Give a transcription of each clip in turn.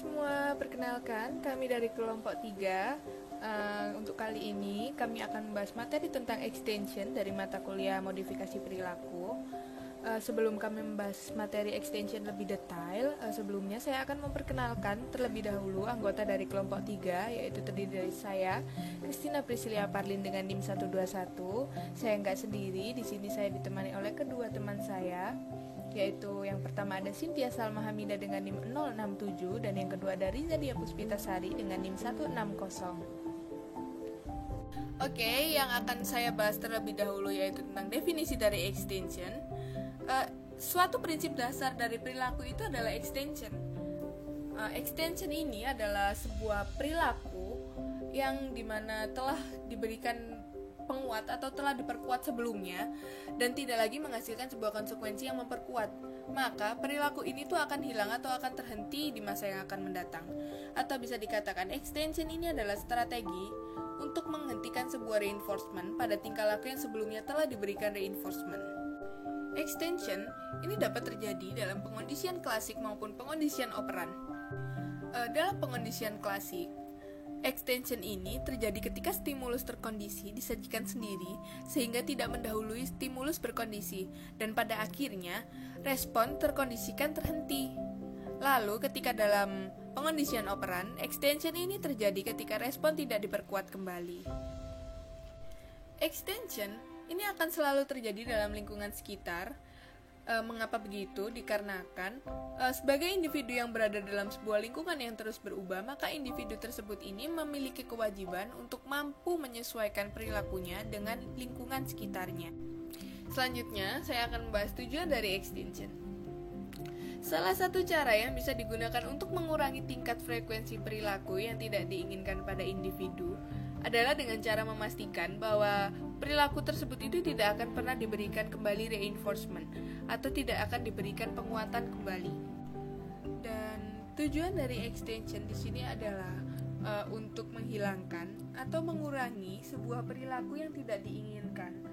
semua, perkenalkan kami dari kelompok 3. Untuk kali ini kami akan membahas materi tentang extension dari mata kuliah modifikasi perilaku. Sebelum kami membahas materi extension lebih detail, sebelumnya saya akan memperkenalkan terlebih dahulu anggota dari kelompok 3, yaitu terdiri dari saya, Christina Priscilia Parlin dengan NIM 121. Saya nggak sendiri, di sini saya ditemani oleh kedua teman saya, yaitu yang pertama ada Cynthia Salma Hamida dengan NIM 067 dan yang kedua ada Riza Dia Puspitasari dengan NIM 160. Oke, yang akan saya bahas terlebih dahulu yaitu tentang definisi dari extension. Suatu prinsip dasar dari perilaku itu adalah extension. Extension ini adalah sebuah perilaku yang dimana telah diberikan penguat atau telah diperkuat sebelumnya dan tidak lagi menghasilkan sebuah konsekuensi yang memperkuat. Maka perilaku ini tuh akan hilang atau akan terhenti di masa yang akan mendatang. Atau bisa dikatakan extension ini adalah strategi untuk menghentikan sebuah reinforcement pada tingkah laku yang sebelumnya telah diberikan reinforcement. Extension ini dapat terjadi dalam pengondisian klasik maupun pengondisian operan. Dalam pengondisian klasik, extension ini terjadi ketika stimulus terkondisi disajikan sendiri sehingga tidak mendahului stimulus berkondisi dan pada akhirnya respon terkondisikan terhenti. Lalu ketika dalam pengondisian operan, extension ini terjadi ketika respon tidak diperkuat kembali. Extension ini akan selalu terjadi dalam lingkungan sekitar. Mengapa begitu? Dikarenakan sebagai individu yang berada dalam sebuah lingkungan yang terus berubah, maka individu tersebut ini memiliki kewajiban untuk mampu menyesuaikan perilakunya dengan lingkungan sekitarnya. Selanjutnya, saya akan membahas tujuan dari extension. Salah satu cara yang bisa digunakan untuk mengurangi tingkat frekuensi perilaku yang tidak diinginkan pada individu adalah dengan cara memastikan bahwa perilaku tersebut itu tidak akan pernah diberikan kembali reinforcement atau tidak akan diberikan penguatan kembali. Dan tujuan dari extension di sini adalah untuk menghilangkan atau mengurangi sebuah perilaku yang tidak diinginkan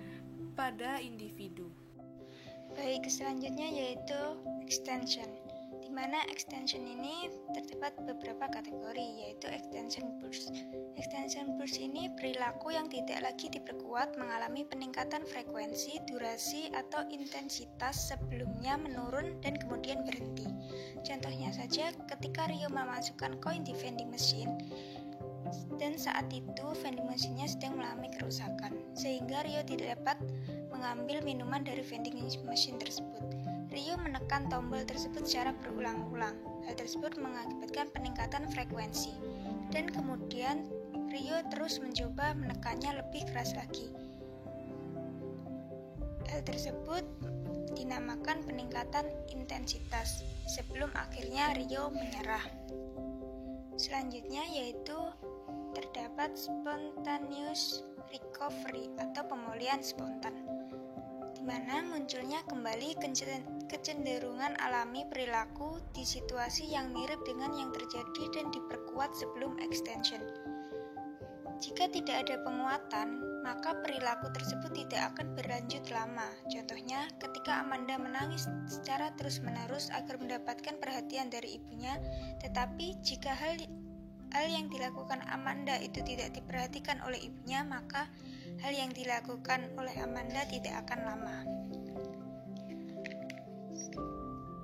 pada individu. Baik, selanjutnya yaitu extension, di mana extension ini terdapat beberapa kategori, yaitu extension burst. Extension burst ini perilaku yang tidak lagi diperkuat mengalami peningkatan frekuensi, durasi, atau intensitas sebelumnya menurun dan kemudian berhenti. Contohnya saja ketika Rio memasukkan koin di vending machine dan saat itu vending machine-nya sedang mengalami kerusakan, sehingga Rio tidak dapat mengambil minuman dari vending machine tersebut. Rio menekan tombol tersebut secara berulang-ulang. Hal tersebut mengakibatkan peningkatan frekuensi, dan kemudian Rio terus mencoba menekannya lebih keras lagi. Hal tersebut dinamakan peningkatan intensitas, sebelum akhirnya Rio menyerah. Selanjutnya yaitu terdapat spontaneous recovery atau pemulihan spontan, di mana munculnya kembali kecenderungan alami perilaku di situasi yang mirip dengan yang terjadi dan diperkuat sebelum extension. Jika tidak ada penguatan, maka perilaku tersebut tidak akan berlanjut lama. Contohnya, ketika Amanda menangis secara terus-menerus agar mendapatkan perhatian dari ibunya, tetapi jika hal yang dilakukan Amanda itu tidak diperhatikan oleh ibunya, maka hal yang dilakukan oleh Amanda tidak akan lama.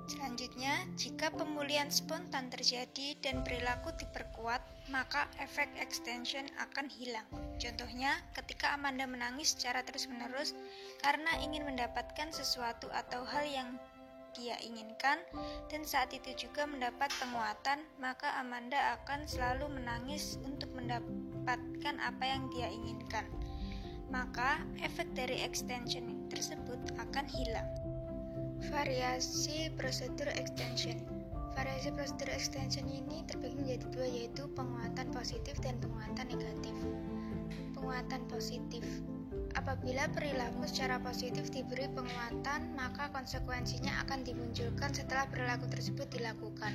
Selanjutnya, jika pemulihan spontan terjadi dan perilaku diperkuat, maka efek extension akan hilang. Contohnya, ketika Amanda menangis secara terus-menerus karena ingin mendapatkan sesuatu atau hal yang dia inginkan, dan saat itu juga mendapat penguatan, maka Amanda akan selalu menangis untuk mendapatkan apa yang dia inginkan. Maka efek dari extension tersebut akan hilang. Variasi prosedur extension. Variasi prosedur extension ini terbagi menjadi dua, yaitu penguatan positif dan penguatan negatif. Penguatan positif. Apabila perilaku secara positif diberi penguatan, maka konsekuensinya akan dimunculkan setelah perilaku tersebut dilakukan.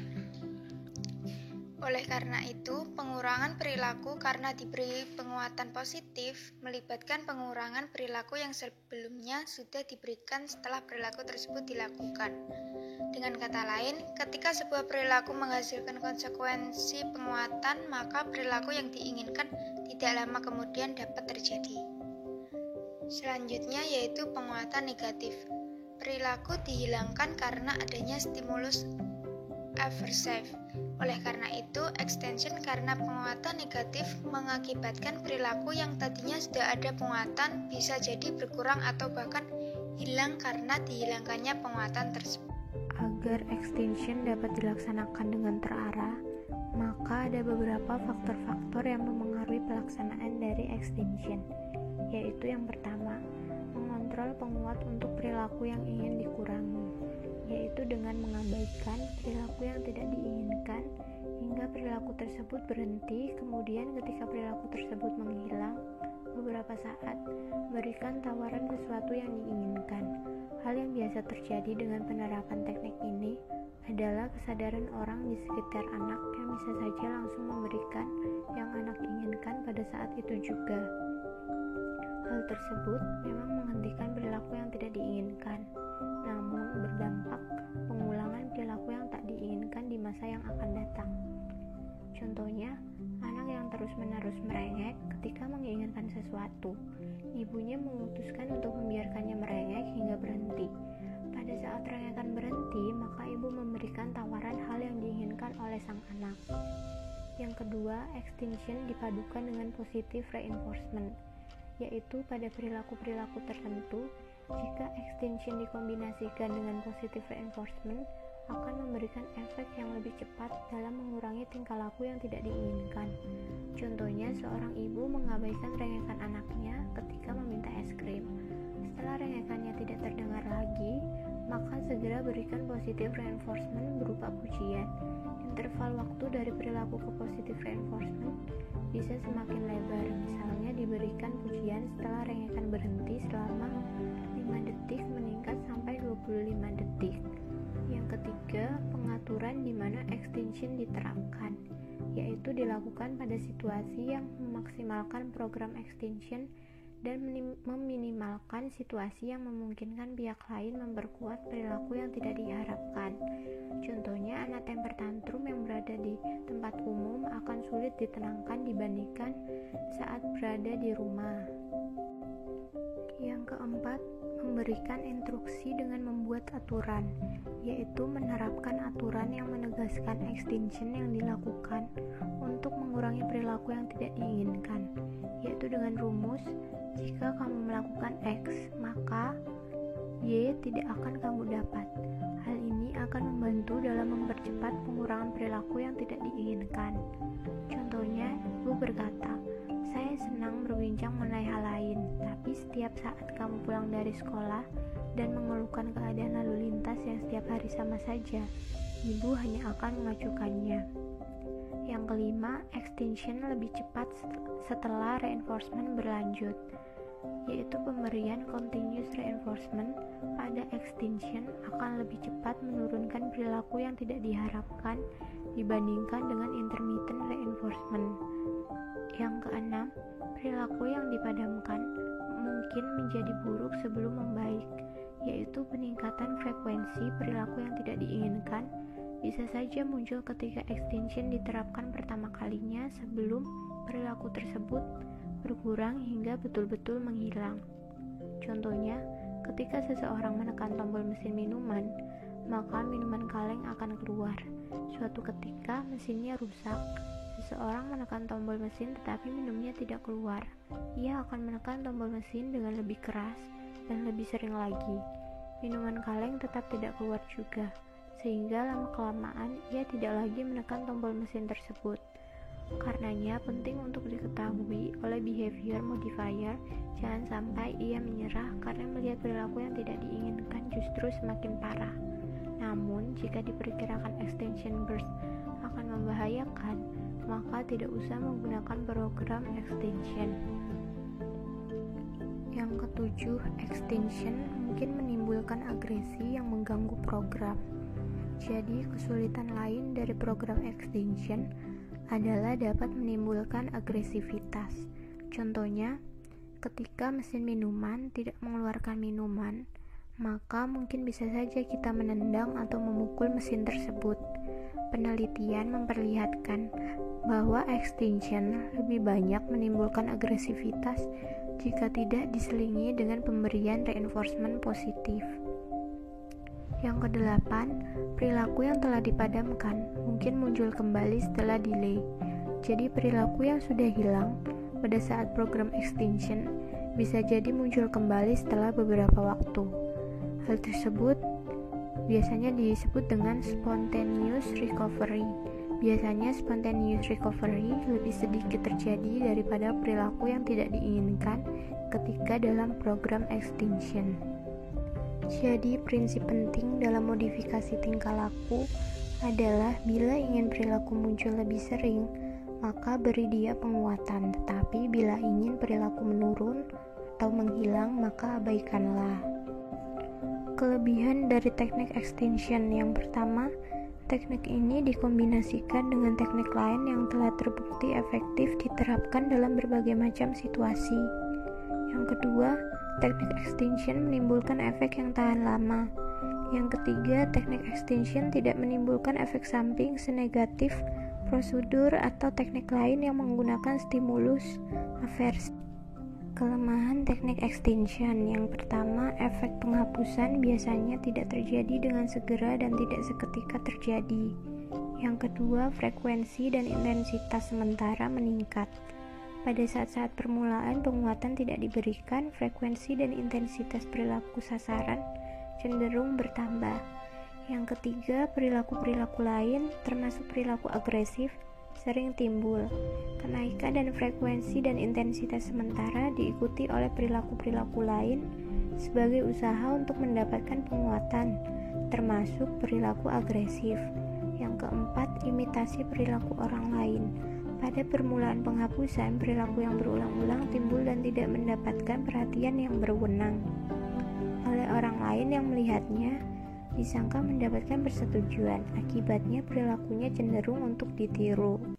Oleh karena itu, pengurangan perilaku karena diberi penguatan positif melibatkan pengurangan perilaku yang sebelumnya sudah diberikan setelah perilaku tersebut dilakukan. Dengan kata lain, ketika sebuah perilaku menghasilkan konsekuensi penguatan, maka perilaku yang diinginkan tidak lama kemudian dapat terjadi. Selanjutnya yaitu penguatan negatif. Perilaku dihilangkan karena adanya stimulus aversive. Oleh karena itu, extension karena penguatan negatif mengakibatkan perilaku yang tadinya sudah ada penguatan bisa jadi berkurang atau bahkan hilang karena dihilangkannya penguatan tersebut. Agar extension dapat dilaksanakan dengan terarah, maka ada beberapa faktor-faktor yang memengaruhi pelaksanaan dari extension, yaitu yang pertama, mengontrol penguat untuk perilaku yang ingin dikurangi, yaitu dengan mengabaikan perilaku yang tidak diinginkan hingga perilaku tersebut berhenti. Kemudian ketika perilaku tersebut menghilang beberapa saat, berikan tawaran sesuatu yang diinginkan. Hal yang biasa terjadi dengan penerapan teknik ini adalah kesadaran orang di sekitar anak yang bisa saja langsung memberikan yang anak inginkan pada saat itu juga. Hal tersebut memang menghentikan perilaku yang tidak diinginkan, namun berdampak pengulangan perilaku yang tak diinginkan di masa yang akan datang. Contohnya, anak yang terus-menerus merengek ketika menginginkan sesuatu. Ibunya memutuskan untuk membiarkannya merengek hingga berhenti. Pada saat rengekan berhenti, maka ibu memberikan tawaran hal yang diinginkan oleh sang anak. Yang kedua, extension dipadukan dengan positive reinforcement, yaitu pada perilaku-perilaku tertentu, jika extension dikombinasikan dengan positive reinforcement, akan memberikan efek yang lebih cepat dalam mengurangi tingkah laku yang tidak diinginkan. Contohnya, seorang ibu mengabaikan rengekan anaknya ketika meminta es krim. Setelah rengekannya tidak terdengar lagi, maka segera berikan positive reinforcement berupa pujian. Interval waktu dari perilaku ke positive reinforcement bisa semakin lebar, misalnya diberikan pujian setelah rengekan berhenti selama 5 detik meningkat sampai 25 detik. Yang ketiga, pengaturan di mana extension diterapkan, yaitu dilakukan pada situasi yang memaksimalkan program extension dan meminimalkan situasi yang memungkinkan pihak lain memperkuat perilaku yang tidak diharapkan. Contohnya, anak temper tantrum yang berada di tempat umum akan sulit ditenangkan dibandingkan saat berada di rumah. Yang keempat, memberikan instruksi dengan membuat aturan, yaitu menerapkan aturan yang menegaskan extension yang dilakukan untuk mengurangi perilaku yang tidak diinginkan, yaitu dengan rumus, jika kamu melakukan X, maka Y tidak akan kamu dapat. Hal ini akan membantu dalam mempercepat pengurangan perilaku yang tidak diinginkan. Contohnya, ibu berkata, "Saya senang berbincang mengenai hal lain, tapi setiap saat kamu pulang dari sekolah dan mengeluhkan keadaan lalu lintas yang setiap hari sama saja, ibu hanya akan mengacukannya." Yang kelima, extension lebih cepat setelah reinforcement berlanjut, yaitu pemberian continuous reinforcement pada extension akan lebih cepat menurunkan perilaku yang tidak diharapkan dibandingkan dengan intermittent reinforcement. Yang keenam, perilaku yang dipadamkan mungkin menjadi buruk sebelum membaik, yaitu peningkatan frekuensi perilaku yang tidak diinginkan bisa saja muncul ketika extension diterapkan pertama kalinya sebelum perilaku tersebut berkurang hingga betul-betul menghilang. Contohnya, ketika seseorang menekan tombol mesin minuman, maka minuman kaleng akan keluar. Suatu ketika mesinnya rusak, seseorang menekan tombol mesin tetapi minumnya tidak keluar. Ia akan menekan tombol mesin dengan lebih keras dan lebih sering lagi. Minuman kaleng tetap tidak keluar juga, sehingga lama-kelamaan ia tidak lagi menekan tombol mesin tersebut. Karenanya penting untuk diketahui oleh behavior modifier, jangan sampai ia menyerah karena melihat perilaku yang tidak diinginkan justru semakin parah. Namun, jika diperkirakan extension burst akan membahayakan, maka tidak usah menggunakan program extension. Yang ketujuh, extension mungkin menimbulkan agresi yang mengganggu program. Jadi, kesulitan lain dari program extension adalah dapat menimbulkan agresivitas. Contohnya, ketika mesin minuman tidak mengeluarkan minuman, maka mungkin bisa saja kita menendang atau memukul mesin tersebut. Penelitian memperlihatkan bahwa extinction lebih banyak menimbulkan agresivitas jika tidak diselingi dengan pemberian reinforcement positif. Yang kedelapan, perilaku yang telah dipadamkan mungkin muncul kembali setelah delay. Jadi perilaku yang sudah hilang pada saat program extinction bisa jadi muncul kembali setelah beberapa waktu. Hal tersebut biasanya disebut dengan spontaneous recovery. Biasanya spontaneous recovery lebih sedikit terjadi daripada perilaku yang tidak diinginkan ketika dalam program extinction. Jadi prinsip penting dalam modifikasi tingkah laku adalah bila ingin perilaku muncul lebih sering, maka beri dia penguatan. Tetapi bila ingin perilaku menurun atau menghilang, maka abaikanlah. Kelebihan dari teknik extinction yang pertama, teknik ini dikombinasikan dengan teknik lain yang telah terbukti efektif diterapkan dalam berbagai macam situasi. Yang kedua, teknik extinction menimbulkan efek yang tahan lama. Yang ketiga, teknik extinction tidak menimbulkan efek samping senegatif prosedur atau teknik lain yang menggunakan stimulus aversi. Kelemahan teknik extinction yang pertama, efek penghapusan biasanya tidak terjadi dengan segera dan tidak seketika terjadi. Yang kedua, frekuensi dan intensitas sementara meningkat. Pada saat-saat permulaan penguatan tidak diberikan, frekuensi dan intensitas perilaku sasaran cenderung bertambah. Yang ketiga, perilaku-perilaku lain, termasuk perilaku agresif, sering timbul. Kenaikan dan frekuensi dan intensitas sementara diikuti oleh perilaku-perilaku lain sebagai usaha untuk mendapatkan penguatan, termasuk perilaku agresif. Yang keempat, imitasi perilaku orang lain. Pada permulaan penghapusan, perilaku yang berulang-ulang timbul dan tidak mendapatkan perhatian yang berwenang oleh orang lain yang melihatnya, disangka mendapatkan persetujuan. Akibatnya perilakunya cenderung untuk ditiru.